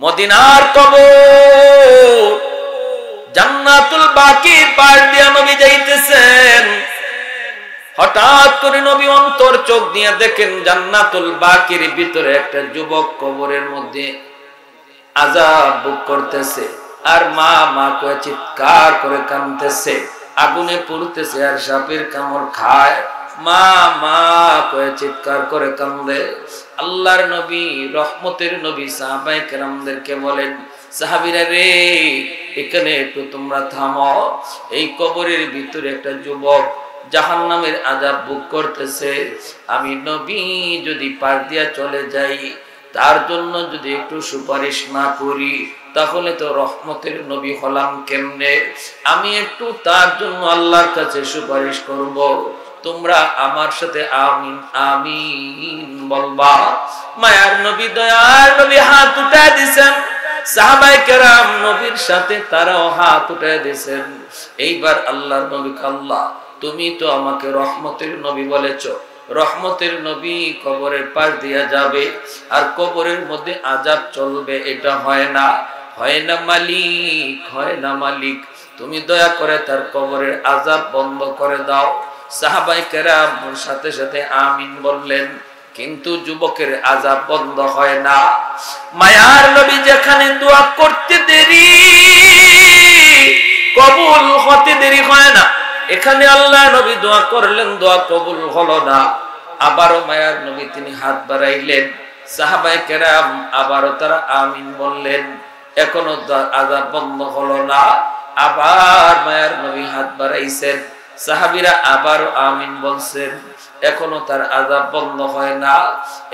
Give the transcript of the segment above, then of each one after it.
মদিনার কবর, জান্নাতুল বাকির পাশ দিয়া নবী যাইতেছেন। হঠাৎ করে নবী অন্তর চোখ দিয়ে দেখেন জান্নাতুল বাকির ভিতরে একটা যুবক কবরের মধ্যে আযাব ভোগ করতেছে, আর মা মা করে চিৎকার করে কাঁদতেছে, আগুনে পুড়তেছে আর সাপের কামড় খায়। মা মা করে চিৎকার করে কান্দে। আল্লাহর নবী, রহমতের নবী সাহাবায়ে কেরামদেরকে বলেন, সাহাবীরা রে, এখানে একটু তোমরা থামো। এই কবরের ভিতরে একটা যুবক জাহান্নামের আযাব ভোগ করতেছে। আমি নবী যদি পার দিয়া চলে যাই, তার জন্য যদি একটু সুপারিশ না করি, তাহলে তো রহমতের নবী হলাম কেমনে? আমি একটু তার জন্য আল্লাহর কাছে সুপারিশ করব, তোমরা আমার সাথে আমিন আমিন বলবা। মায়ার নবী, দয়ার নবী হাত উঠায় দিছেন। সাহাবায়ে কেরাম নবীর সাথে তারাও হাত উঠায় দিছেন। এইবার আল্লাহর নবী, আল্লাহ তুমি তো আমাকে রহমতের নবী বলেছো, রহমতের নবী কবরের পাশ দিয়া যাবে আর কবরের মধ্যে আযাব চলবে, এটা হয় না, হয় না মালিক, হয় না মালিক, তুমি দয়া করে তার কবরের আযাব বন্ধ করে দাও। সাহাবায়ে কেরাম সাথে সাথে আমিন বললেন, কিন্তু যুবকের আযাব বন্ধ হয় না। মায়ার নবী যেখানে দোয়া করতে দেরি, কবুল হতে দেরি হয় না, এখানে আল্লাহ নবী দোয়া করলেন, দোয়া কবুল হলো না। আবারও মায়ার নবী তিনি হাত বাড়াইলেন, সাহাবায়ে কেরাম আবারও তারা আমিন বললেন, এখনো আযাব বন্ধ হলো না। আবার মায়ার নবী হাত বাড়াইছেন, সাহাবীরা আবারও আমিন বলছেন, এখনো তার আযাব বন্ধ হয় না।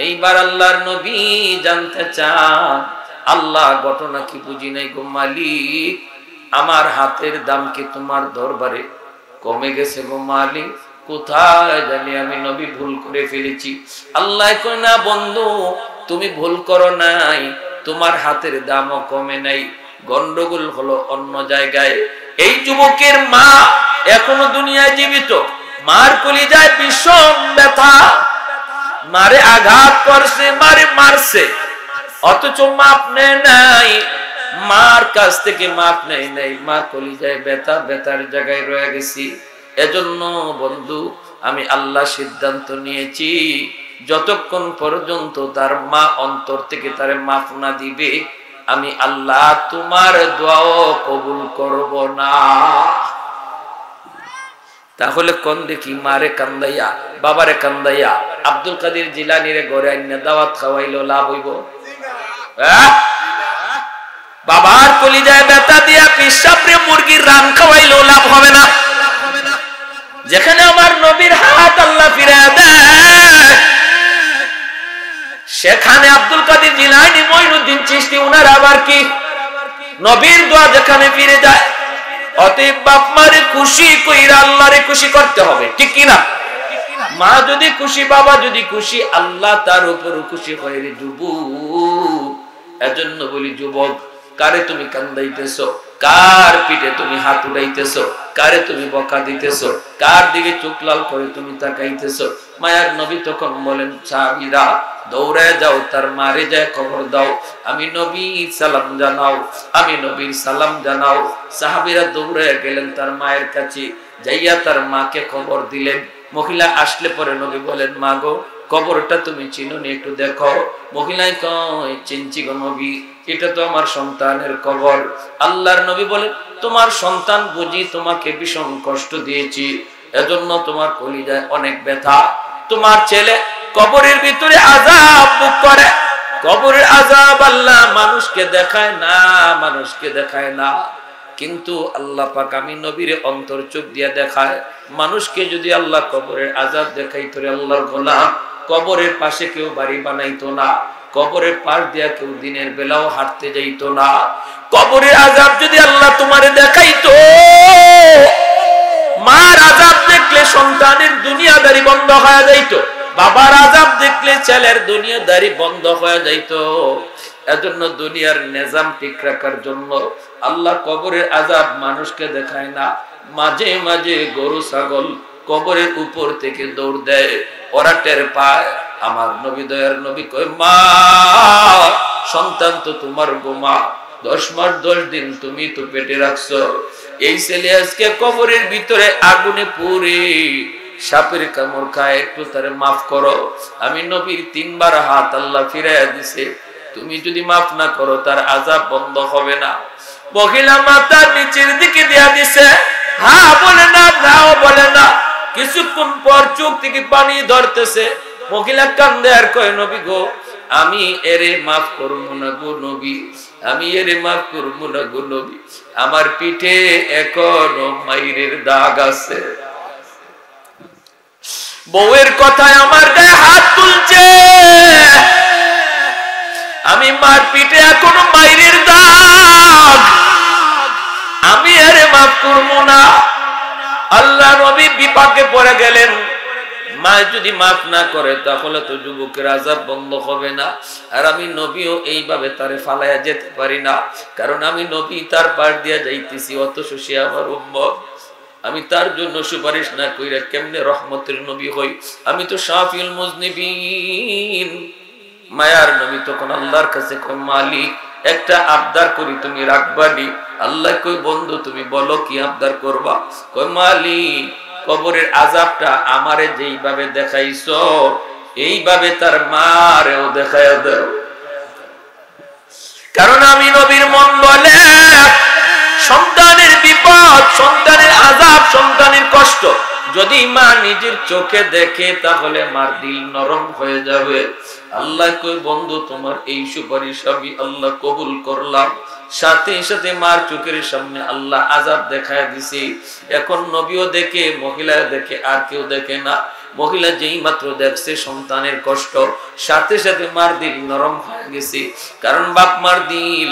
এইবার আল্লাহর নবী জানতে চান, আল্লাহ ঘটনা কি বুঝি নাই গো মালিক, আমার হাতের দাম কি তোমার দরবারে কমে গেছে গো মালিক? কোথায় জানি আমি নবী ভুল করে ফেলেছি। আল্লাহ কয় না বন্ধু, তুমি ভুল করো নাই, তোমার হাতের দামও কমে নাই, গন্ডগোল হলো অন্য জায়গায়। এই যুবকের মা এখনো দুনিয়ায় জীবিত, মার কলিজায় ভীষণ ব্যথা, মারে আঘাত করছে, মারে মারছে, অথচ মাপ নেয় নাই, মার কাছ থেকে মাপ নেয় নাই, মা কলিজায় ব্যথা, ব্যথার জায়গায় রয়ে গেছি। এজন্য বন্ধু আমি আল্লাহ সিদ্ধান্ত নিয়েছি, যতক্ষণ পর্যন্ত তার মা অন্তর থেকে তারে মাফ না দিবে, আমি আল্লাহ তোমার দোয়াও কবুল করব না। তাহলে কোন দেখি মারে কান্দাইয়া, বাবারে কান্দাইয়া আব্দুল কাদের জিলানীরে ঘরে আইনা দাওয়াত খাওয়াইলো লাভ হইব? বাবার কলিজায় ব্যথা দিয়া পিসাবরে মুরগির রান খাওয়াইলো লাভ হবে না? যেখানে আমার নবীর হাত আল্লাহ ফিরায় দেয়, সেখানে আব্দুল কাদের জিলানী, মঈনুদ্দিন চিশতি উনার আবার কি নবীর দোয়া যেখানে ফিরে যায়। অতএব বাপ মারে খুশি কইরা আল্লাহরে খুশি করতে হবে, ঠিক কি না? মা যদি খুশি, বাবা যদি খুশি, আল্লাহ তার উপর খুশি হয় রে যুবক। এজন্য বলি যুবক, কারে তুমি কান্দাইতেছো, কার পিঠে তুমি হাত উড়াইতেছো, কারে তুমি বকা দিতেছো, কার দিকে চোখ লাল করে তুমি তাকাইতেছো? মায়ার নবী তখন বলেন, সাহাবীরা দৌড়ায় যাও, তার মারে যায় খবর দাও, আমি নবী সালাম জানাও, আমি নবীর সালাম জানাও। সাহাবীরা দৌড়ায় গেলেন তার মায়ের কাছে, যাইয়া তার মাকে খবর দিলেন। মহিলা আসলে পরে নবী বলেন, মা গো, কবরটা তুমি চিনো নি, একটু দেখো। মহিলায় কয়, চিনছি গো নবী, এটা তো আমার সন্তানের কবর। আল্লাহর নবী বলেন, তোমার সন্তান বুঝি তোমাকে ভীষণ কষ্ট দিয়েছি, এজন্য তোমার কলিজায় অনেক ব্যথা। তোমার ছেলে কবরের ভিতরে আযাব ভোগ করে। কবরের আযাব আল্লাহ মানুষকে দেখায় না, মানুষকে দেখায় না, কিন্তু আল্লাহ পাক আমি নবীর অন্তর চোখ দিয়া দেখায়। মানুষকে যদি আল্লাহ কবরের আযাব দেখাইতো, আল্লাহর গোলাম, কবরের পাশে কেউ বাড়ি বানাইতো না, কবরের পাশ দিয়া কেউ দিনের বেলাও হাঁটতে যাইতো না। কবরের আযাব যদি আল্লাহ তোমারে দেখাইতো, মার আযাব দেখলে সন্তানের দুনিয়াদারি বন্ধ হয়ে যাইতো, বাবার আযাব দেখলে ছেলের দুনিয়াদারি বন্ধ হয়ে যাইতো। এজন্য দুনিয়ার নিজাম ঠিক রাখার জন্য আল্লাহ কবরের আযাব মানুষকে দেখায় না। মাঝে মাঝে গরু ছাগল কবরের উপর থেকে দৌড় দেয়, ওরা টের পায়। আমার নবী দয়ার নবী কয়, মা সন্তান তো তোমার গোমা, 10 মাস 10 দিন তুমি তো পেটে রাখছো। এই ছেলে আজকে কবরের ভিতরে আগুনে পুড়ে সাপের কামড় খায়, একটু তারে মাফ করো। আমি নবীর 3 বার হাত আল্লাহ ফিরাইয়া দিছে, তুমি যদি মাফ না করো তার আযাব বন্ধ হবে না। মহিলা মাথা নিচের দিকে দিয়া দিছে, হ্যাঁ বলে না, নাও বলে না। কিছুক্ষণ পর চোখ থেকে পানি ধরতেছে। মহিলা কান্দে আর কয়, নবী গো, আমি এরে মাফ করবো না গো নবী, আমি এরে মাফ করবো না গো নবী, আমার পিঠে এখনো মাইরের দাগ আছে। বউয়ের কথায় আমার গায়ে হাত তুলছে, আমি মার পিঠে এখনো মাইরের দাগ, আমি এরে মাফ করবো না। আল্লাহ নবী বিপাকে পড়ে গেলেন। মা যদি মাফ না করে তাহলে তো যুবকের আযাব বন্ধ হবে না। আর আমি নবীও এইভাবে তারে ফালাইয়া যেতে পারি না, কারণ আমি নবী তার পার দিয়া যাইতেছি, অথচ সে আমার উম্মত। আমি তার জন্য সুপারিশ না কইরা কেমনে রহমতের নবী হই? আমি তো শাফিউল মুজনিবিন। মায়ার নবী তখন আল্লাহর কাছে কই, মালিক একটা আবদার করি, তুমি রাখবানি? আল্লাহ কই, বন্ধু তুমি বলো কি আবদার করবা? কই, মালিক কবরের আযাবটা আমারে যেইভাবে দেখাইছো এইভাবে তার মারেও দেখাইয়া দাও। কারণ আমি নবীর মন বলে সন্তানের বিপদ, সন্তানের আযাব, সন্তানের কষ্ট যদি মা নিজের চোখে দেখে তাহলে মার দিল নরম হয়ে যাবে। আল্লাহ কই, বন্ধু তোমার এই সুপারিশ আমি আল্লাহ কবুল করলাম। সাথে সাথে মার চোখের সামনে আল্লাহ আযাব দেখায় দিছে। এখন নবীও দেখে, মহিলা দেখে, আর কেউ দেখে না। মহিলা যেই মাত্র দেখছে সন্তানের কষ্ট, সাথে সাথে মার দিল নরম হয়ে গেছে। কারণ বাপ মার দিল,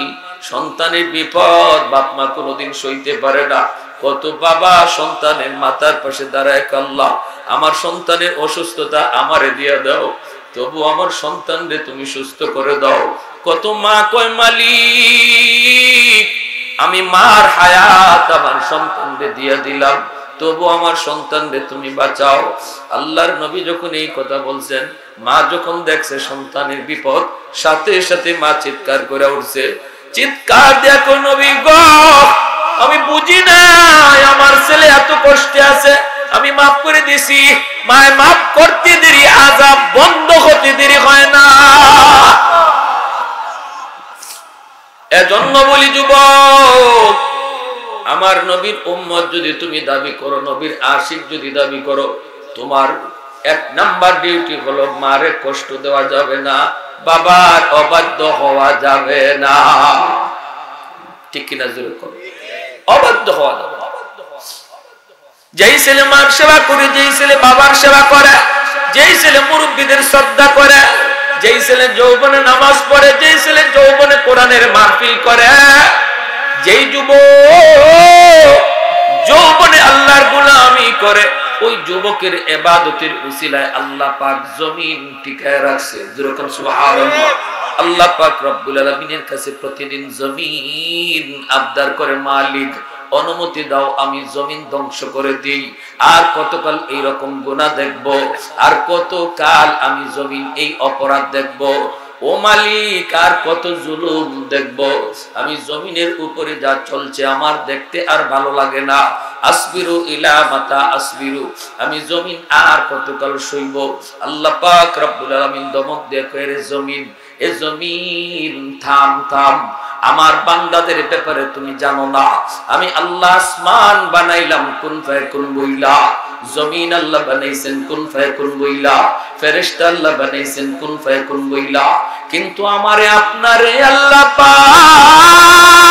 সন্তানের বিপদ বাপ মা কোনোদিন সইতে পারে না। কত বাবা সন্তানের মাথার পাশে দাঁড়ায়, আল্লাহ আমার সন্তানের অসুস্থতা আমারে দিয়া দাও, তবু আমার সন্তানরে তুমি সুস্থ করে দাও। কত মা কয়, মালিক আমি মার হায়াত আমার সন্তানরে দিয়া দিলাম, তবু আমার সন্তানরে তুমি বাঁচাও। আল্লাহর নবী যখন এই কথা বলছেন, মা যখন দেখছে সন্তানের বিপদ, সাথে সাথে মা চিৎকার করে উঠছে। চিৎকার দেখো, নবী গো, আমি বুঝি না আমার ছেলে এত কষ্টে আছে, আমি মাফ করে দিছি। মায় মাফ করতে দেরি, আযাব বন্ধ হতে দেরি হয় না। এজন্য বলি যুবক, আমার নবীর উম্মত যদি তুমি দাবি করো, নবীর আশিক যদি দাবি করো, তোমার 1 নাম্বার ডিউটি হলো মারে কষ্ট দেওয়া যাবে না, বাবার অবাধ্য হওয়া যাবে না। ঠিক কিনা জোরে করো, অবাধ্য হওয়া যাবে না। যেই ছেলে মার সেবা করে, যেই ছেলে বাবার সেবা করে, যেই ছেলে মুরব্বীদের শ্রদ্ধা করে, যেই ছেলে যৌবনে নামাজ পড়ে, যেই ছেলে যৌবনে কোরআনের মাহফিল করে, যেই যুবক যৌবনে আল্লাহর গোলামি করে, ওই যুবকের ইবাদতের উসিলায় আল্লাহ পাক জমিন টিকায় রাখছে। যেরকম সুবহানাল্লাহ। আল্লাহ পাক রব্বুল আলামিনের কাছে প্রতিদিন জমিন আবদার করে, মালিক অনুমতি দাও আমি জমিন ধ্বংস করে দিই। আর কতকাল এইরকম গুনাহ দেখব, আর কত কাল আমি জমিন এই অপরাধ দেখব। ও মালিক আর কত জুলুম দেখব, আমি জমিনের উপরে যা চলছে আমার দেখতে আর ভালো লাগে না। আসবিরু ইলা মাতা আসবিরু, আমি জমিন আর কতকাল সইব। আল্লাহ পাক রব্বুল আলামিন দমক দিয়ে কয়, রে জমিন, এ জমিন থাম থাম, আমার বান্দাদের ব্যাপারে তুমি জানো না, আমি আল্লাহ আসমান বানাইলাম কুন ফায়াকুন বইলা, জমিন আল্লাহ বানাইছেন কুন ফায়াকুন বইলা, ফেরেশতা আল্লাহ বানাইছেন কুন ফায়াকুন বইলা, কিন্তু আমারে আপনারে আল্লাহ পাক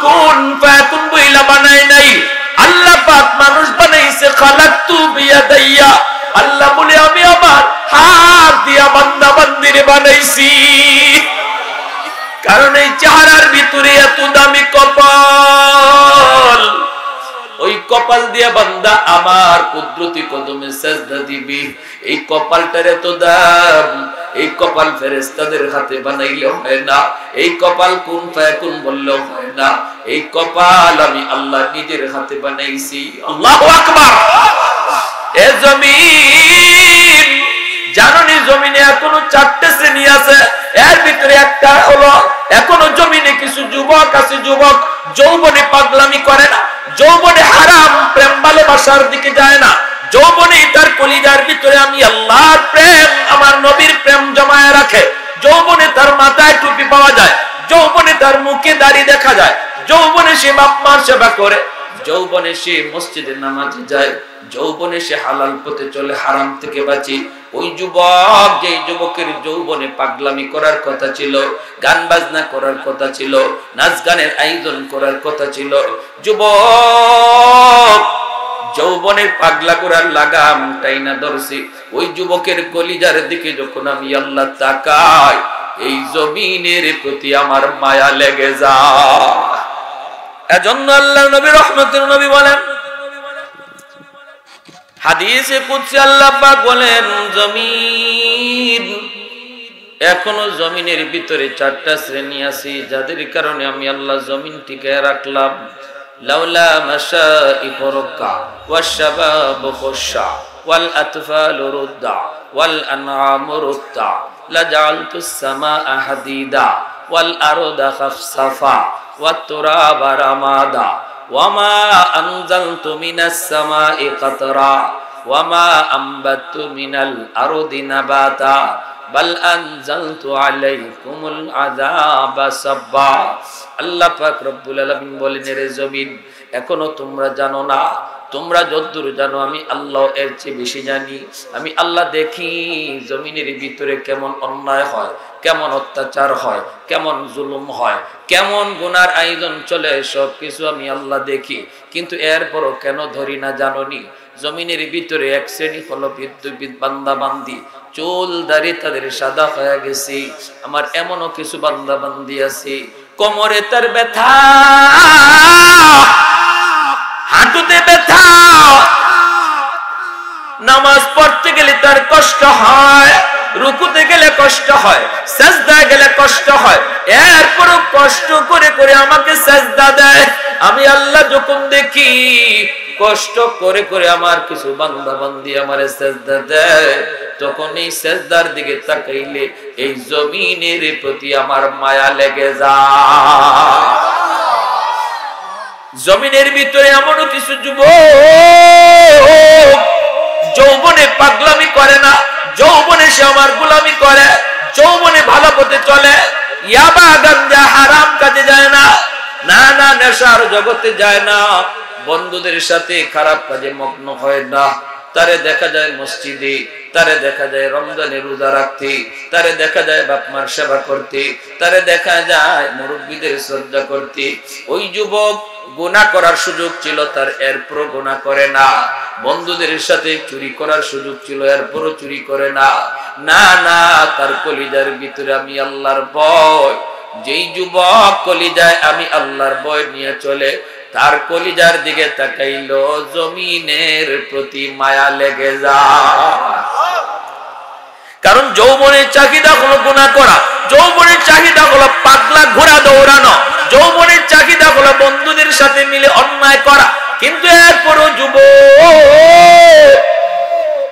কুন ফায়াকুন বইলা বানাই নাই। আল্লাহ পাক মানুষ বানাইছে খালাকতু বিয়াদাইয়া, আল্লাহ বলে আমি আমার হাত দিয়া বান্দা বান্দিরে বানাইছি। কারণ এই চেহারার ভিতরে এত দামি কপাল, ওই কপাল দিয়া বান্দা আমার কুদরতি কদমে সাজদা দিবি। এই কপালটার এত দাম, এই কপাল ফেরেশতাদের হাতে বানাইলেও হয় না, এই কপাল কুন ফায়াকুন বললেও হয় না, এই কপাল আমি আল্লাহ নিজের হাতে বানাইছি। আল্লাহু আকবার। এ জমিন জাননি জমিনে এখনো 4টে শ্রেণী আছে, এর ভিতরে একটা হলো এখনো জমিনে কিছু যুবক আছে, যুবক যৌবনে পাগলামি করে না, যৌবনে হারাম প্রেম ভালোবাসার দিকে যায় না, যৌবনে তার কলিজার ভিতরে আমি আল্লাহর প্রেম আমার নবীর প্রেম জমায়ে রাখে, যৌবনে তার মাথায় টুপি পাওয়া যায়, যৌবনে তার মুখে দাড়ি দেখা যায়, যৌবনে সে বাপ মার সেবা করে, যৌবনে সে মসজিদে নামাজে যায়, যৌবনে সে হালাল পথে চলে, হারাম থেকে বাঁচে। ওই যুবক, যে যুবকের যৌবনে পাগলামি করার কথা ছিল, গান বাজনা করার কথা ছিল, নাচ গানের আয়োজন করার কথা ছিল, যুবক যৌবনের পাগলা করার লাগামটাই না ধরছি, ওই যুবকের কলিজার দিকে যখন আমি আল্লাহ তাকাই, এই জমিনের প্রতি আমার মায়া লেগে যায়। এজন্য আল্লাহ নবী রহমতের নবী বলেন, হাদিসে কুদসি আল্লাহ পাক বলেন, জমিন এখনো জমিনের ভিতরে 4টা শ্রেণী আছে যাদের কারণে আমি আল্লাহ জমিন টিকায় রাখলাম। লাউলা মাশাইখু রুক্কা ওয়াশশাবাবু খুশা ওয়াল আতফালু রুদ্দা ওয়াল আনআমু রুদ্দা লাজাআলতুস সামাআ হাদিদা ওয়াল আরদা খাফসাফা ওয়াত তুরাবা রামাদা ওয়ামা আনজালতু মিনাস সামাই কাতরা ওয়ামা আমবাতু মিনাল আরদি নাবাতা বাল আনজালতু আলাইকুমুল আযাবা সাব্বা। আল্লাহ পাক রব্বুল আলামিন বলেন, রে জমিন এখনো তোমরা জানো না, তোমরা যতদূর জানো আমি আল্লাহ এর চেয়ে বেশি জানি। আমি আল্লাহ দেখি জমিনের ভিতরে কেমন অন্যায় হয়, কেমন অত্যাচার হয়, কেমন জুলুম হয়, কেমন গুনার আয়োজন চলে, সবকিছু আমি আল্লাহ দেখি। কিন্তু এরপরও কেন ধরি না জানোনি? জমিনের ভিতরে এক শ্রেণী হলো বিদ্যুৎ বান্দা বান্দি, চুল দাড়ি তাদের সাদা হয়ে গেছে। আমার এমনও কিছু বান্দা বান্দি আছে কোমরে তার ব্যথা, হাঁটুতে ব্যথা, নামাজ পড়তে গেলে তার কষ্ট হয়, রুকুতে গেলে কষ্ট হয়, সাজদায় গেলে কষ্ট হয়, এরপরও কষ্ট করে করে আমাকে সাজদা দেয়। আমি আল্লাহ যখন দেখি কষ্ট করে করে আমার কিছু বান্দা বান্দি আমারে সাজদা দেয়, তখন এই সাজদার দিকে তাকাইলে এই জমিনের প্রতি আমার মায়া লেগে যায়। জমিনের ভিতরে এমনও কিছু যুবক যৌবনে পাগলামি করে না, যৌবনে সে আমার গোলামি করে, যৌবনে ভালো পথে চলে, ইয়াবা গাঞ্জা হারাম কাজে যায় না, না না নেশার জগতে যায় না, বন্ধুদের সাথে খারাপ কাজে মগ্ন হয় না। তারে দেখা যায় মসজিদে, তারে দেখা যায় রমজানে রোজা রাখতে, তারে দেখা যায় বাপ মার সেবা করতে, তারে দেখা যায় মুরব্বীদের শ্রদ্ধা করতে। ওই যুবক গুনাহ করার সুযোগ ছিল তার, এরপরও গুনাহ করে না। বন্ধুদের সাথে চুরি করার সুযোগ ছিল, এরপরও চুরি করে না। না না, তার কলিজার ভিতরে আমি আল্লাহর ভয়। যেই যুবক কলিজায় আমি আল্লাহর ভয় নিয়ে চলে, তার কলিজার দিকে তাকাইলো জমিনের প্রতি মায়া লেগে যায়। কারণ যৌবনের চাহিদা হলো গুনাহ করা, যৌবনের চাহিদা হলো পাগলা ঘোড়া দৌড়ানো, যৌবনের চাহিদা হলো বন্ধুদের সাথে মিলে অন্যায় করা। কিন্তু এরপরও যুবক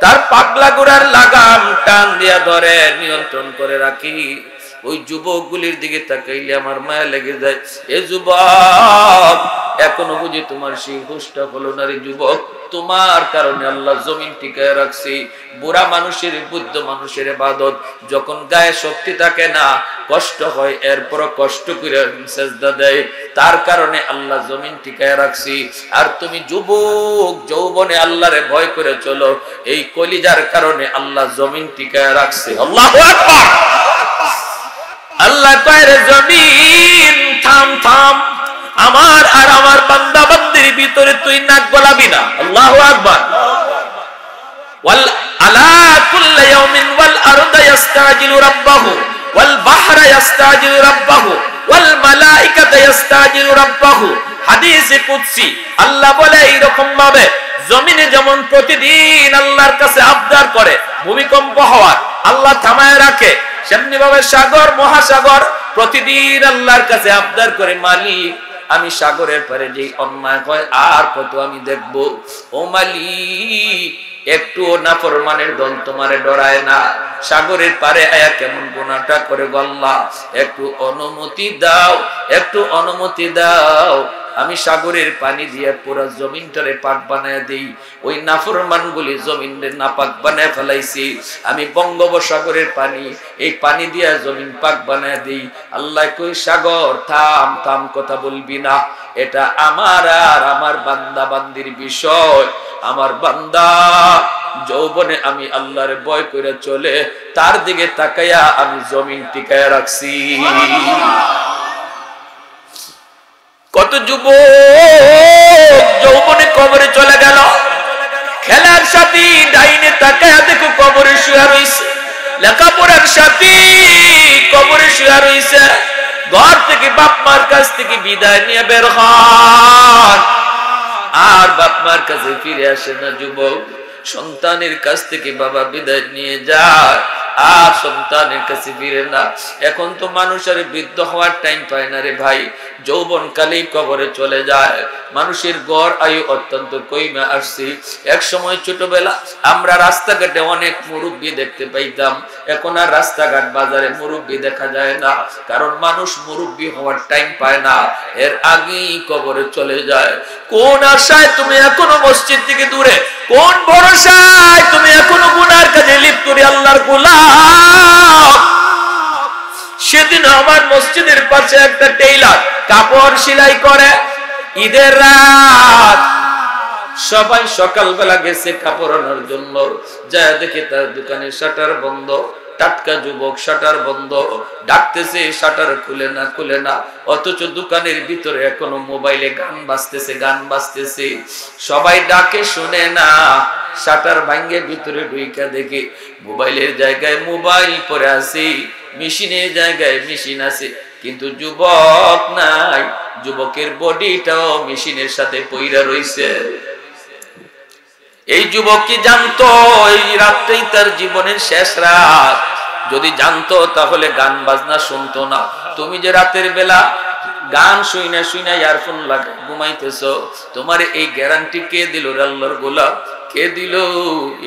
তার পাগলা ঘোড়ার লাগাম টান দিয়া ধরে, নিয়ন্ত্রণ করে রাখি। ওই যুবকগুলির দিকে তাকাইলে আমার মায়া লেগে যায়। এ যুবক, এখনো বুঝি তোমার সেই হুঁশটা হলো না রে যুবক। তোমার কারণে আল্লাহ জমিন টিকায় রাখছি। বুড়া মানুষের, বৃদ্ধ মানুষের ইবাদত, যখন গায়ে শক্তি থাকে না, কষ্ট হয়, এরপর কষ্ট করে সেজদা দেয়, তার কারণে আল্লাহ জমিন টিকায় রাখছি। আর তুমি যুবক যৌবনে আল্লাহরে ভয় করে চলো, এই কলিজার কারণে আল্লাহ জমিন টিকায় রাখছে। আল্লাহু আকবার। আল্লাহ কয়, রে জমিন থাম থাম, আমার আর আমার বান্দা বান্দির ভিতরে তুই নাক গলাবি না। আল্লাহু আকবার। ওয়াল আলা কুল্লি ইয়াউমিন ওয়াল আরদু ইস্তাজিলু রাব্বাহু ওয়াল বাহরা ইস্তাজিলু রাব্বাহু ওয়াল মালাইকাতু ইস্তাজিলু রাব্বাহু। হাদিসে কুদসি আল্লাহ বলে এইরকম ভাবে জমিনে যেমন প্রতিদিন আল্লাহর কাছে আবদার করে ভূমিকম্প হওয়ার, আল্লাহ থামায় রাখে, সেমনি ভাবে সাগর মহাসাগর প্রতিদিন আল্লাহর কাছে আবদার করে, মালিক আমি সাগরের পারে যে অন্যায় হয় আর কত আমি দেখব। ও মালিক, একটু নাফরমানের দল তোমারে ডরায় না? সাগরের পারে আয়া কেমন গুনাহটা করে গল্লা, একটু অনুমতি দাও, একটু অনুমতি দাও, আমি সাগরের পানি দিয়ে পুরো জমিনটারে পাক বানায় দেই। ওই নাফরমানগুলি জমিনের নাপাক বানায় ফেলাইছি, আমি বঙ্গোপসাগরের পানি, এই পানি দিয়ে জমিন পাক বানায় দেই। আল্লাহ কই, সাগর থাম থাম, কথা বলবি না, এটা আমার আর আমার বান্দা বান্দির বিষয়। আমার বান্দা যৌবনে আমি আল্লাহর ভয় করে চলে, তার দিকে তাকাইয়া আমি জমিন টিকায় রাখছি। কত যুবক যৌবনে কবরে চলে গেল, খেলার সাথী ডাইনে তাকায়া দেখো কবরে শুয়ে রইছে, লেখাপড়ার সাথী কবরে শুয়ে রইছে, ঘর থেকে বাপ মার কাছ থেকে বিদায় নিয়ে বের হন, আর বাপ মার কাছে ফিরে আসে না। যুবক সন্তানের কাছ থেকে বাবা বিদায় নিয়ে যায়, আর সন্তানের কাছে ফিরে না। এখন তো মানুষের বৃদ্ধ হওয়ার টাইম পায় না রে ভাই, যৌবন কালেই কবরে চলে যায়। মানুষের গড় আয়ু অত্যন্ত কমে আসছে। এক সময় ছোটবেলা আমরা রাস্তাঘাটে অনেক মুরব্বী দেখতে পাইতাম, এখন আর রাস্তাঘাট বাজারে মুরব্বী দেখা যায় না, কারণ মানুষ মুরব্বী হওয়ার টাইম পায় না, এর আগেই কবরে চলে যায়। কোন আশায় তুমি এখনো মসজিদ থেকে দূরে, কোন ভরসায় তুমি এখনো গুনার কাজে লিপ্ত রে আল্লাহর গোলাম? সেদিন আমার মসজিদের পাশে একটা টেইলার কাপড় সেলাই করে, ঈদের রাত সবাই সকালবেলা গেছে কাপড় আনার জন্য, যা দেখে তার দোকানের শাটার বন্ধ। টাটকা যুবক, শাটার বন্ধ, ডাকতেছে, শাটার খুলে না খুলে না, অথচ দোকানের ভিতরে এখনো মোবাইলে গান বাজতেছে, গান বাজতেছে। সবাই ডাকে শুনে না, শাটার ভাঙ্গে ভিতরে ঢুইকা দেখে মোবাইলের জায়গায় মোবাইল পরে আছে, মেশিনের জায়গায় মেশিন আছে, কিন্তু যুবক নাই, যুবকের বডিটাও মেশিনের সাথে পইরা রইছে। এই যুবক কি জানতো এই রাতটাই তার জীবনের শেষ রাত? যদি জানতো তাহলে গান বাজনা শুনতো না। তুমি যে রাতের বেলা গান শুইনা শুইনা ইয়ারফোন লাগে ঘুমাইতেছো, তোমার এই গ্যারান্টি কে দিল আল্লাহর গোলাম? কে দিল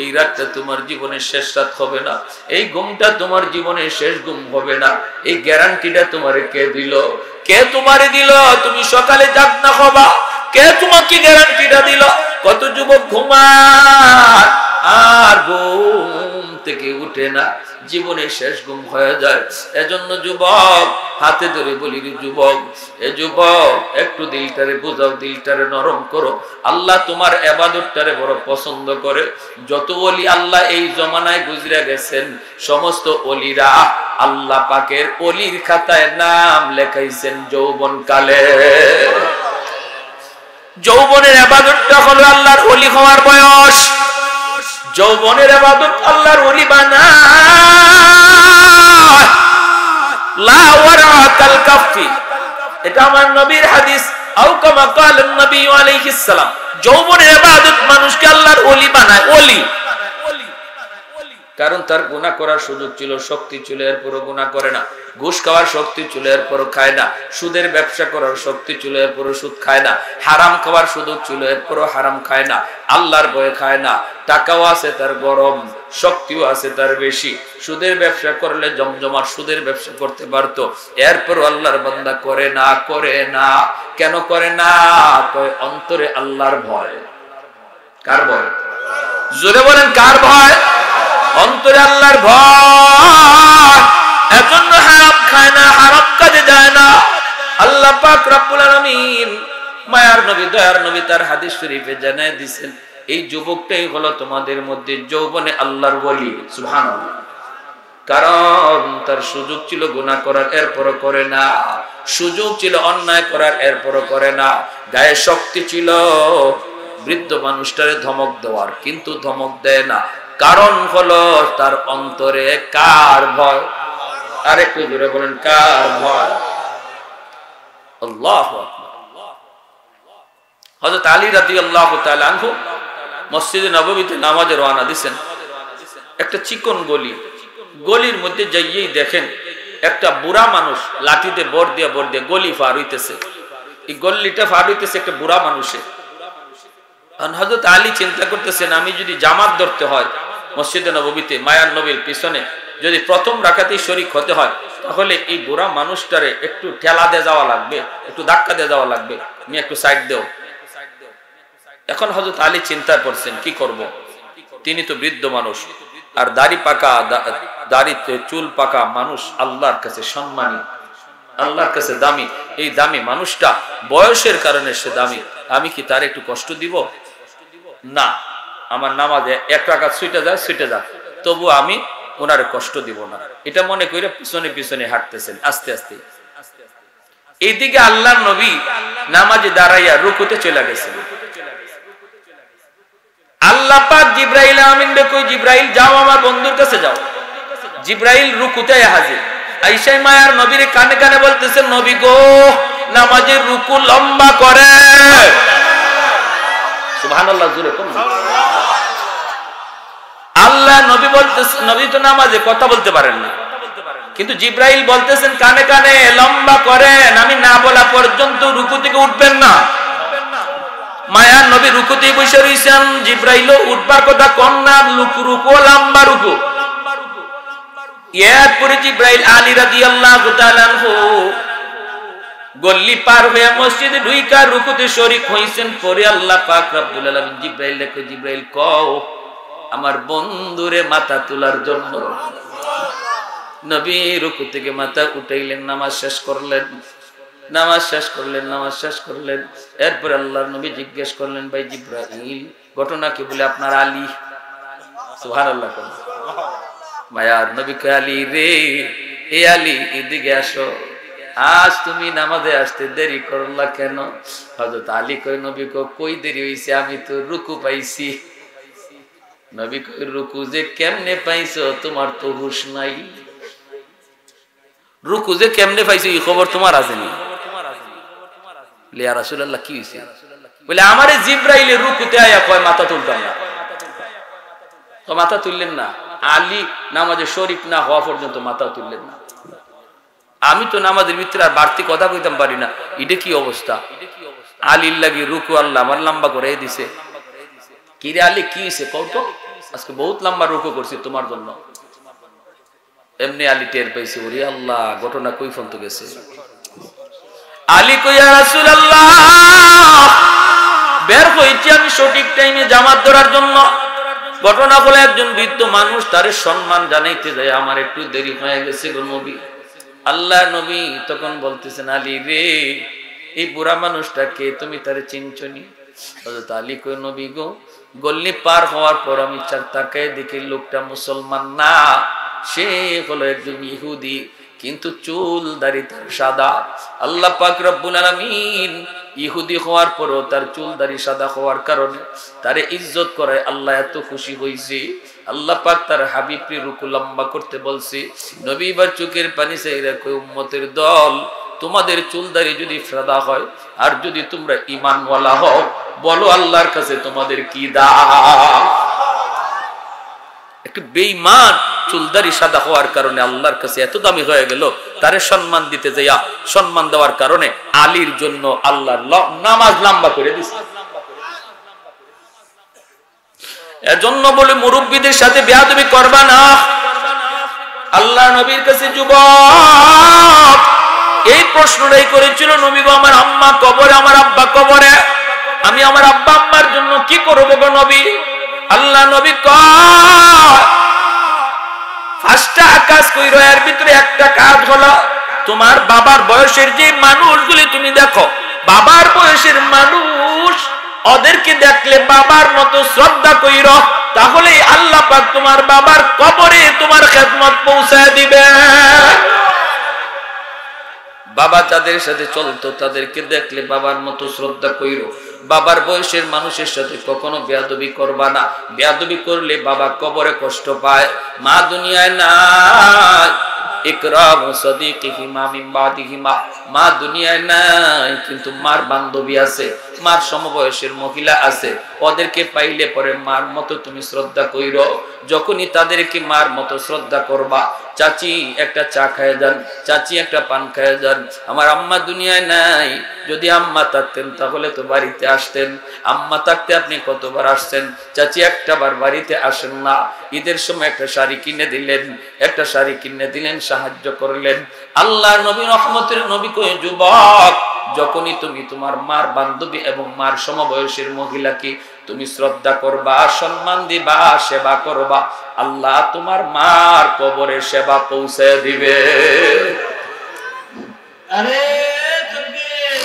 এই রাতটা তোমার জীবনের শেষ রাত হবে না, এই ঘুমটা তোমার জীবনের শেষ ঘুম হবে না? এই গ্যারান্টিটা তোমারে কে দিল? কে তোমারে দিল তুমি সকালে জাগনা হবা? কে তোমাকে গ্যারান্টিটা দিল? কত যুবক ঘুমায় আর ঘুম থেকে উঠে না, জীবনের শেষ ঘুম হয়ে যায়। এজন্য যুবক হাতে ধরে বলি, যুবক, এ যুবক একটু দিলটারে বুঝাও, দিলটারে নরম করো। আল্লাহ তোমার ইবাদতটারে বড় পছন্দ করে। যত ওলি আল্লাহ এই জমানায় গুজরে গেছেন, সমস্ত ওলিরা আল্লাহ পাকের ওলির খাতায় নাম লেখাইছেন যৌবন কালে। যৌবনের ইবাদতটা হলো আল্লাহর ওলি হওয়ার বয়স। যৌবনের ইবাদত আল্লাহর ওলি বানায়। লা ওয়ারাকাল কাফি, এটা আমার নবীর হাদিস। আও কামা ক্বালান নবী আলাইহিস সালাম, যৌবনের ইবাদত মানুষকে আল্লাহর ওলি বানায়। ওলি কারণ তার গুনাহ করার সুযোগ ছিল, শক্তি ছিল, এরপরও গুনাহ করে না। ঘুষ খাওয়ার শক্তি ছিল, এরপরও খায় না। সুদের ব্যবসা করার শক্তি ছিল, এরপরও সুদ খায় না। হারাম খাওয়ার সুযোগ ছিল, এরপরও হারাম খায় না। আল্লাহর ভয়ে খায় না। টাকাও আছে তার গরম, শক্তিও আছে তার বেশি। সুদের ব্যবসা করলে জমজমার সুদের ব্যবসা করতে পারতো, এরপরও আল্লাহর বান্দা করে না। করে না কেন করে না? কয় অন্তরে আল্লাহর ভয়। কার ভয়? জোরে বলেন, কার ভয়? অন্তরে আল্লাহর ভয়। এজন্য হারাম খায় না, হারাম কাজে যায় না। আল্লাহ পাক রব্বুল আলামিন মায়ার নবী, দয়ার নবী তার হাদিস শরীফে জানায় দিয়েছেন, এই যুবকটাই হলো তোমাদের মধ্যে যৌবনে আল্লাহর ওলি। সুবহানাল্লাহ। কারণ তার সুযোগ ছিল গুনাহ করার, এরপরও করে না। সুযোগ ছিল অন্যায় করার, এরপরও করে না। গায়ে শক্তি ছিল বৃদ্ধ মানুষটারে ধমক দেওয়ার, কিন্তু ধমক দেয় না। কারণ হলো তার অন্তরে কার ভয়? আরেকটু জোরে বলেন, কার ভয়? আল্লাহু আকবার। হযরত আলী রাদিয়াল্লাহু তাআলা আনহু মসজিদে নববীতে নামাজে রওনা দিয়েছেন। একটা চিকন গলি, গলির মধ্যে যাইয়েই দেখেন একটা বুড়া মানুষ লাঠিতে বর দিয়ে গলি পার হইতেছে। এই গল্লিটা পার হইতেছে একটা বুড়া মানুষে। হযরত আলী চিন্তা করতেছেন, আমি যদি জামাত ধরতে হয় মসজিদে নববীতে মায়ার নবীর পিছনে, যদি প্রথম রাকাতেই শরীক হতে হয়, তাহলে এই বুড়া মানুষটারে একটু ঠেলা দিয়ে যাওয়া লাগবে, একটু ধাক্কা দিয়ে যাওয়া লাগবে, আমি একটু সাইড দেও। এখন হযরত আলী চিন্তা করছেন কি করব। তিনি তো বৃদ্ধ মানুষ, আর দাড়ি পাকা, দাড়িতে চুল পাকা মানুষ আল্লাহর কাছে সম্মানী, আল্লাহর কাছে দামি। এই দামি মানুষটা বয়সের কারণে সে দামি, আমি কি তার একটু কষ্ট দিব? না, আমার নামাজে এক রাকাত ছুটে যাক, তবু আমি ওনারে কষ্ট দিব না, এটা মনে করে পিছনে পিছনে হাঁটতেছেন আস্তে আস্তে। এইদিকে আল্লাহর নবী নামাজে দাঁড়াইয়া রুকুতে চলে গেছেন। আল্লাহ পাক জিবরাইল আমিনকে কই, জিবরাইল যাও আমার বন্ধুর কাছে যাও। জিবরাইল রুকুতে হাজির, আয়েশা মায়ার নবীর কানে কানে বলতেছেন, নবী গো নামাজের রুকু লম্বা করে। সুবহানাল্লাহ, জোরে কোন আল্লাহ নবী বলতেছেন, নবী তো নামাজে কথা বলতে পারেন না, কিন্তু জিবরাইল বলতেছেন কানে কানে লম্বা করেন, আমি না বলা পর্যন্ত রুকু থেকে উঠবেন না। মায়ার নবী রুকুতে বসে রইছেন, জিবরাইলও উঠবার কথা কোন না, রুকু লম্বা রুকু। এরপরে জিবরাইল আলী রাদিয়াল্লাহু তাআলা আনহু গল্লি পার হয়ে মসজিদে ঢুইকা রুকুতে শরীক হইছেন। পরে আল্লাহ পাক রব্বুল আলামিন জিবরাইলকে কই, জিবরাইল কও আমার বন্ধুরে মাথা তোলার জন্য। নবী রুকু থেকে মাথা উঠাইলেন, নামাজ শেষ করলেন। এরপর আল্লাহর নবী জিজ্ঞেস করলেন, ভাই জিবরাইল ঘটনা কি? বলে আপনার আলী। সুবহানাল্লাহ। মায়ার নবী কয়, আলী রে, এ আলী এদিকে আসো, আজ তুমি নামাজে আসতে দেরি করলা কেন? হযরত আলী কয়, নবী কই দেরি হইছে, আমি তো রুকু পাইছি। নবী কয়, রুকু যে কেমনে পাইছো, তোমার তো হুঁশ নাই। রুকু যে কেমনে পাইছো এই খবর তোমার আসেনি? ইয়া রাসূলুল্লাহ কি হইছে? বলে আমারে জিবরাইলে রুকুতে আয়া কয় মাথা তুলতাম না, তো মাথা তুললেন না। আলী নামাজে শরীক না হওয়া পর্যন্ত মাথা তুললেন না। আমি তো নামাজের ভিতরে আর বাড়তি কথা কইতাম পারি না, এটা কি অবস্থা? আলীর লাগি রুকু আল্লাহ আমার লম্বা করে দিছে। কি রে আলী কি হইছে কও তো, আজকে বহুত লম্বা রুকু করছি তোমার জন্য। এমনি আলী টের পাইছে, ওরে আল্লাহ ঘটনা কই ফন্ত গেছে। আলী কই, ইয়া রাসূলুল্লাহ বের হইছি আমি সঠিক টাইমে জামাত ধরার জন্য। ঘটনা হলো একজন বৃদ্ধ মানুষ, তার সম্মান জানাইতে যায় আমার একটু দেরি হয়ে গেছে গো নবী। আল্লাহ নবী তখন বলতেছেন, আলী রে এই বুড়া মানুষটাকে তুমি তারে চিনছনি? হযরত আলী কই, নবী গো গল্লি পার হওয়ার পর আমি তাকায় দেখি লোকটা মুসলমান না, সে হলো একজন ইহুদি, কিন্তু চুল দাড়ি তার সাদা। আল্লাহ পাক রব্বুল আলামিন ইহুদি হওয়ার পরও তার চুল দাড়ি সাদা হওয়ার কারণে তারে ইজ্জত করে আল্লাহ এত খুশি হইছে। আল্লাহ পাক তার হাবিবকে রুকু লম্বা করতে বলছে। নবী এবার চোখের পানি চাইরা কই, উম্মতের দল তোমাদের চুল দাড়ি যদি সাদা হয় আর যদি তোমরা ঈমানওয়ালা হও, বলো আল্লাহর কাছে তোমাদের কি দাম? একটু বেঈমান চুলদারি সাদা হওয়ার কারণে আল্লাহর কাছে এত দামি হয়ে গেল, তারে সম্মান দিতে যাইয়া সম্মান দেওয়ার কারণে আলীর জন্য আল্লাহ নামাজ লম্বা করে দিছে। এজন্য বলে মুরব্বীদের সাথে বেয়াদবি করবা না। আল্লাহ নবীর কাছে যুবক এই প্রশ্নটাই করেছিল, নবী গো আমার আম্মা কবরে, আমার আব্বা কবরে, আমি আমার আব্বা আম্মার জন্য কি করব গো নবী? আল্লাহ নবী কয়, পাঁচটা কাজ কইরো, এর ভিতরে একটা কাজ হলো তোমার বাবার বয়সের যে মানুষগুলি তুমি দেখো, বাবার বয়সের মানুষ, ওদেরকে দেখলে বাবার মতো শ্রদ্ধা কইরো, তাহলে আল্লাহ পাক তোমার বাবার কবরে তোমার খেদমত পৌঁছায় দিবে। বাবা তাদের সাথে চলতো, তাদেরকে দেখলে বাবার মতো শ্রদ্ধা কইরো। বাবার বয়সের মানুষের সাথে কখনো বেয়াদবি করবা না, বেয়াদবি করলে বাবা কবরে কষ্ট পায়। মা দুনিয়ায় নাই, ইকরাম সাদিকিহিমা মিন বাদিহিমা, মা দুনিয়ায় নাই কিন্তু মার বান্ধবী আছে, মার সমবয়সের মহিলা আছে, ওদেরকে পাইলে পরে মার মতো তুমি শ্রদ্ধা কইরো। যখনই তাদেরকে মার মতো শ্রদ্ধা করবা, চাচি একটা চা খায় যান, চাচি একটা পান খায় যান। আমার আম্মা দুনিয়ায় নাই, যদি আম্মা থাকতেন তাহলে তো বাড়িতে আসতেন। আম্মা থাকতে আপনি কতবার আসছেন, চাচি একটাবার বাড়িতে আসেন না। ঈদের সময় একটা শাড়ি কিনে দিলেন, একটা শাড়ি কিনে দিলেন, সাহায্য করলেন। আল্লাহ নবী রহমতের নবী কই, যুবক, যখনই তুমি তোমার মার বান্ধবী এবং মার সমবয়সীর মহিলাকে তুমি শ্রদ্ধা করবা, সম্মান দিবা, সেবা করবা, আল্লাহ তোমার মার কবরে সেবা পৌঁছে দিবে। আরে তাকবীর,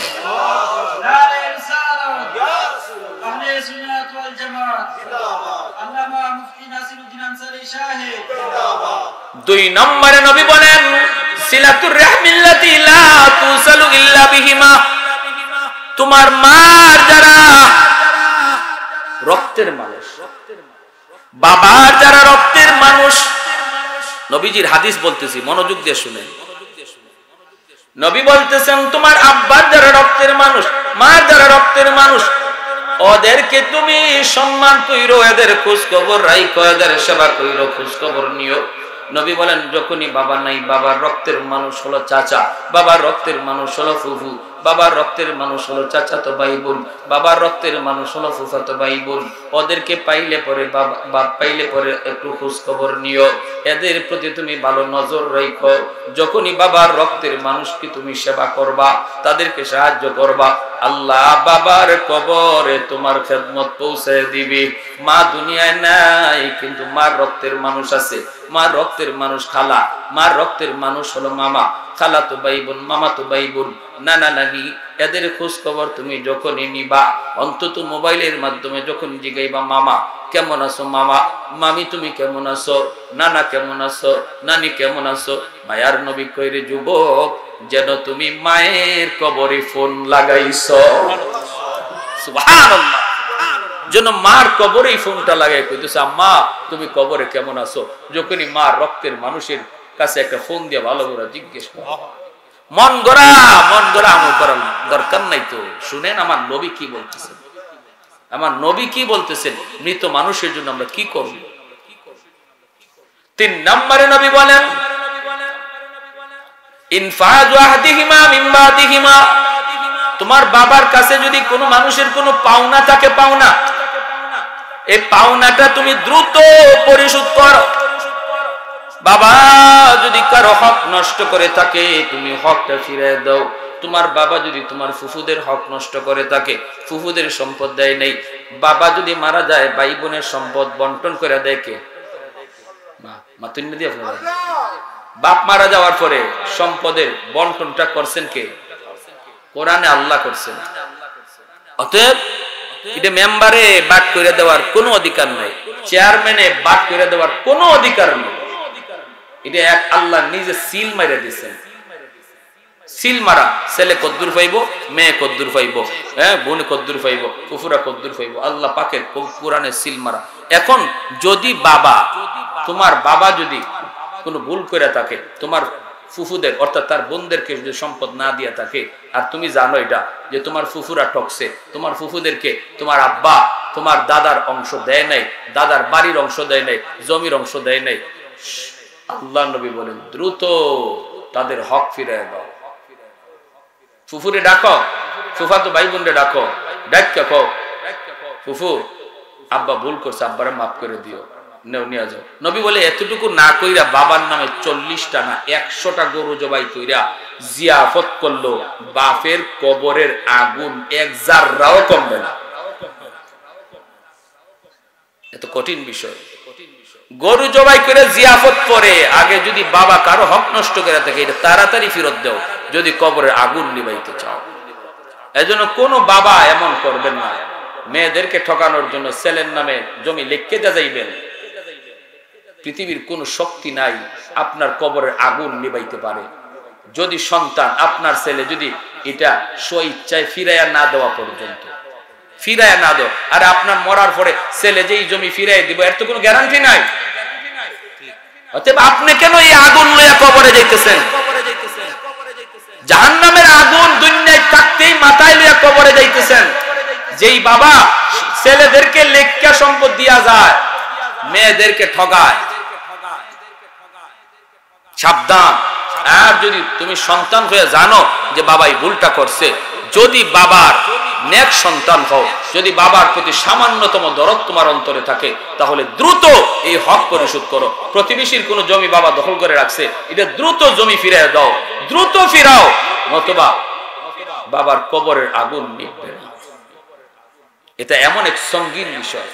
নারে রিসালাত, আহলে সুন্নাত ওয়াল জামাত জিন্দাবাদ, আল্লামা মুফতি নাসিরউদ্দিন আনসারী শাহেদ জিন্দাবাদ। 2 নম্বরে নবী বলেন, সিলাতুর রাহমিল্লাতি লা তুসালু ইল্লা বিহিমা। তোমার মার যারা রক্তের মানুষ, বাবার যারা রক্তের মানুষ, নবীজির হাদিস বলতেছি, মনোযোগ দিয়ে শুনেন। নবী বলতেছেন, তোমার আব্বার যারা রক্তের মানুষ, মার যারা রক্তের মানুষ, ওদেরকে তুমি সম্মান কইরো, এদের খোঁজ খবর রাখো, এদের সেবা কইরো, খোঁজ খবর নিও। নবী বলেন, যখনই বাবা নাই, বাবার রক্তের মানুষ হলো চাচা, বাবার রক্তের মানুষ হলো ফুফু, বাবার রক্তের মানুষ হলো চাচাতো ভাই বোন, বাবার রক্তের মানুষ হলো ফুফাতো ভাই বোন। ওদেরকে পাইলে পরে, বাপ পাইলে পরে একটু খোঁজ খবর নিও, এদের প্রতি তুমি ভালো নজর রাখো। যখনই বাবার রক্তের মানুষকে তুমি সেবা করবা, তাদেরকে সাহায্য করবা, আল্লাহ বাবার কবরে তোমার খেদমত পৌঁছে দিবি। মা দুনিয়ায় নাই, কিন্তু মার রক্তের মানুষ আছে। মার রক্তের মানুষ খালা, মার রক্তের মানুষ হলো মামা, খালাতো ভাই বোন, মামাতো ভাই বোন, নানা নানি, এদের খোঁজ খবর তুমি যখনই নিবা, অন্তত মোবাইলের মাধ্যমে যখন জিগাইবা, মামা কেমন আছো, মামা মামি তুমি কেমন আছো, নানা কেমন আছো, নানি কেমন আছো। মায়ার নবী কইরে, যুবক, যেন তুমি মায়ের কবরে ফোন লাগাইছো। সুবহানাল্লাহ। যেন মার কবরে ফোনটা লাগাই কইতেছে, আম্মা তুমি কবরে কেমন আছো। যখনই মার রক্তের মানুষের কাছে একটা ফোন দিয়ে ভালো করে জিজ্ঞেস করো, মন গড়া আমল করার দরকার নাই তো। শুনেন আমার নবী কি বলতেছেন, আমার নবী কি বলতেছেন, মৃত মানুষের জন্য আমরা কি করব। 3 নম্বরে নবী বলেন, ইনফাজু আহদিহিমা মিন বাদিহিমা। তোমার বাবার কাছে যদি কোনো মানুষের কোনো পাওনা থাকে, পাওনা, এই পাওনাটা তুমি দ্রুত পরিশোধ করো। বাবা যদি কারো হক নষ্ট করে থাকে, তুমি হকটা ফিরিয়ে দাও। তোমার বাবা যদি তোমার ফুফুদের হক নষ্ট করে থাকে, ফুফুদের সম্পদ দেয় নাই, বাবা যদি মারা যায়, ভাই বোনের সম্পদ বন্টন করে দেয় কে? বাপ মারা যাওয়ার পরে সম্পদের বন্টনটা করছেন কে? কোরআনে আল্লাহ করছেন। অতএব এটা মেম্বারে বাদ করে দেওয়ার কোনো অধিকার নাই, চেয়ারম্যানে বাদ করে দেওয়ার কোনো অধিকার নেই। এটা এক আল্লাহ নিজে সিল মারা দিয়েছেন। সিল মারা, ছেলে কদ্দুর পাইব, মেয়ে কদ্দুর পাইব, হ্যাঁ বোন কদ্দুর পাইব, ফুফুরা কদ্দুর পাইব, আল্লাহ পাকের কোরআনে সিল মারা। এখন যদি বাবা, তোমার বাবা যদি কোনো ভুল করে থাকে, তোমার ফুফুদের অর্থাৎ তার বোনদেরকে যদি সম্পদ না দিয়া থাকে, আর তুমি জানো এটা যে তোমার ফুফুরা ঠকছে, তোমার ফুফুদেরকে তোমার আব্বা তোমার দাদার অংশ দেয় নাই, দাদার বাড়ির অংশ দেয় নাই, জমির অংশ দেয় নাই, আল্লাহ নবী বলেন দ্রুত তাদের হক ফিরে দাও। ফুফুরে ডাকো, ফুফাতো ভাই বোনরে ডাকো, ডাক্কা কও, ফুফু আব্বা ভুল করছে, আব্বারে মাফ করে দিও, নিয়ে যাও। নবী বলে এতটুকু না কইরা বাবার নামে 40টা না 100টা গরু জবাই কইরা জিয়াফত করলো, বাপের কবরের আগুন এক জাররাও কমবে না। এত কঠিন বিষয়। গরু জবাই করে জিয়াফত পরে আগে যদি বাবা কারো হক নষ্ট করে থাকে, এটা তাড়াতাড়ি ফেরত দাও যদি কবরের আগুন নিবাইতে চাও। এজন্য কোনো বাবা এমন করবেন না, মেয়েদেরকে ঠকানোর জন্য ছেলের নামে জমি লিখে যাইবেন। পৃথিবীর কোন শক্তি নাই আপনার কবরের আগুন নিবাইতে পারে, যদি সন্তান আপনার ছেলে যদি এটা স্বইচ্ছায় ফিরাইয়া না দেওয়া পর্যন্ত, ফিরাইয়া না দাও। আর আপনার মরার পরে ছেলে যেই জমি ফিরাই দিব, এর তো কোনো গ্যারান্টি নাই। অতএব আপনি কেন এই আগুন লইয়া কবরে যাইতেছেন? জাহান্নামের আগুন দুনিয়ায় থাকতেই মাথায় লইয়া কবরে যাইতেছেন। যেই বাবা ছেলেদেরকে লেখা সম্পদ দিয়া যায়, মেয়েদেরকে ঠগায়, সাবধান। আর যদি তুমি সন্তান হয়ে জানো যে বাবাই ভুলটা করছে, যদি বাবার নেক সন্তান হও, যদি বাবার প্রতি সামান্যতম দরদ তোমার অন্তরে থাকে, তাহলে দ্রুত এই হক পরিশোধ করো। প্রতিবেশীর কোনো জমি বাবা দখল করে রাখছে, এটা দ্রুত জমি ফিরিয়ে দাও, দ্রুত ফিরাও, নতুবা বাবার কবরের আগুন নিভবে না। এটা এমন এক সঙ্গীন বিষয়।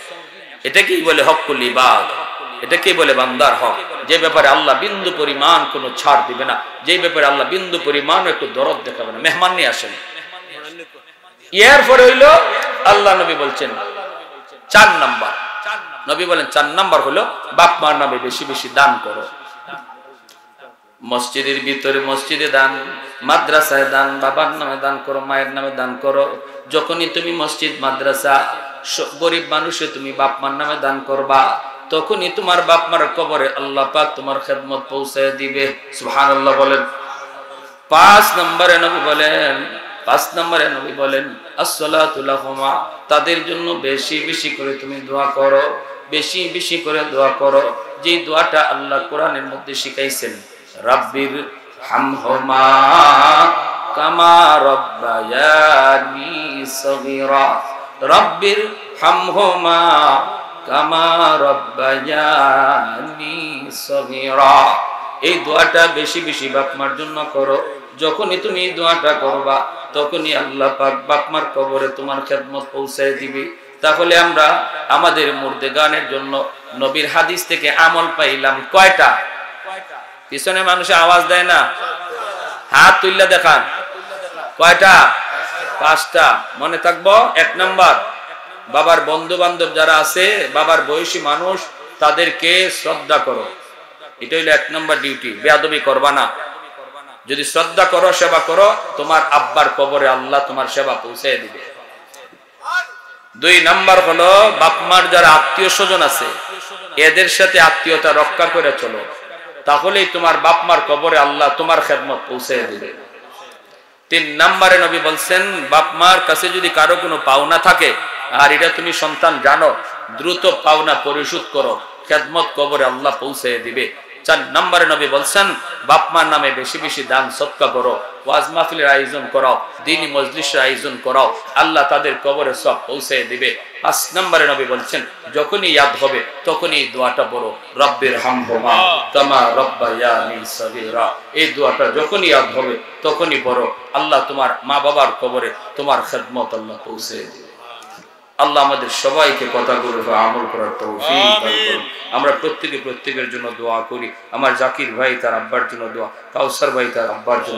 এটাকেই বলে হকুল ইবাদ, এটাকেই বলে বান্দার হক, যে ব্যাপারে আল্লাহ বিন্দু পরিমাণ কোনো ছাড় দিবে না, যে ব্যাপারে আল্লাহ বিন্দু পরিমাণ একটু দরদ দেখাবে না। মেহমান নিয়ে আসেন। এরপরে হইল আল্লাহ নবী বলছেন 4 নাম্বার, নবী বলেন 4 নাম্বার হলো বাপ মার নামে বেশি বেশি দান করো। মসজিদের ভিতরে মসজিদে দান, মাদ্রাসায় দান, বাবার নামে দান করো, মায়ের নামে দান করো। যখনই তুমি মসজিদ মাদ্রাসা গরিব মানুষে তুমি বাপ মার নামে দান করবা, তখনই তোমার বাপ মার কবরে আল্লাহ পাক তোমার খেদমত পৌঁছায় দিবে। সুবহানাল্লাহ বলেন। 5 নম্বরে নবী বলেন আসসালাতু লাহুমা, তাদের জন্য বেশি বেশি করে তুমি দোয়া করো, বেশি বেশি করে দোয়া করো। যে দোয়াটা আল্লাহ কোরআনের মধ্যে শিখাইছেন, রাব্বির হামহুমা কামা রাব্বায়ানি সগীরা, রাব্বির হামহুমা কামা রাব্বায়ানি সগীরা। এই দোয়াটা বেশি বেশি বাপ মার জন্য করো। যখনই তুমি এই দোয়াটা করবা, তখনই আল্লাহ পাক বাপ মার কবরে তোমার খেদমত পৌঁছায় দিবে। তাহলে আমরা আমাদের মুর্দেগানের জন্য নবীর হাদিস থেকে আমল পাইলাম কয়টা? পিছনে মানুষে আওয়াজ দেয় না, হাত তুললে দেখান কয়টা? 5টা। মনে থাকবো। 1 নাম্বার, বাবার বন্ধু বান্ধব যারা আছে, বাবার বয়সী মানুষ, তাদেরকে শ্রদ্ধা করো। এটা হইলো 1 নাম্বার ডিউটি। বেয়াদবি করবা না। যদি শ্রদ্ধা করো, সেবা করো, তোমার আব্বার কবরে আল্লাহ তোমার সেবা পৌঁছে দিবে। 2 নাম্বার হলো বাপমার যারা আত্মীয় স্বজন আছে, এদের সাথে আত্মীয়তা রক্ষা করে চলো, তাহলেই তোমার বাপমার কবরে আল্লাহ তোমার খেদমত পৌঁছে দিবে। 3 নাম্বারে নবী বলছেন, বাপমার কাছে যদি কারো কোনো পাওনা থাকে, আর এটা তুমি সন্তান জানো, দ্রুত পাওনা পরিশোধ করো, খেদমত কবরে আল্লাহ পৌঁছে দিবে। 4 নাম্বারে নবী বলছেন, বাপমার নামে বেশি বেশি দান সদকা করো, ওয়াজ মাহফিলের আয়োজন করো, দ্বীনি মজলিসের আয়োজন করো, আল্লাহ তাদের কবরে সব পৌঁছে দিবে। 5 নাম্বারে নবী বলছেন, যখনই ইয়াদ হবে তখনই দোয়াটা পড়ো, রব্বির হামহুমা কামা রাব্বায়ানি সগীরা। এই দোয়াটা যখনই ইয়াদ হবে তখনই পড়ো, আল্লাহ তোমার মা বাবার কবরে তোমার খেদমত আল্লাহ পৌঁছে দিবে। আল্লাহ আমাদের সবাইকে কথাগুলো আমল করার তৌফিক দান করুন। আমরা প্রত্যেকের জন্য দোয়া করি। আমার জাকির ভাই তার আব্বার জন্য দোয়া, কাউসার ভাই তার আব্বার জন্য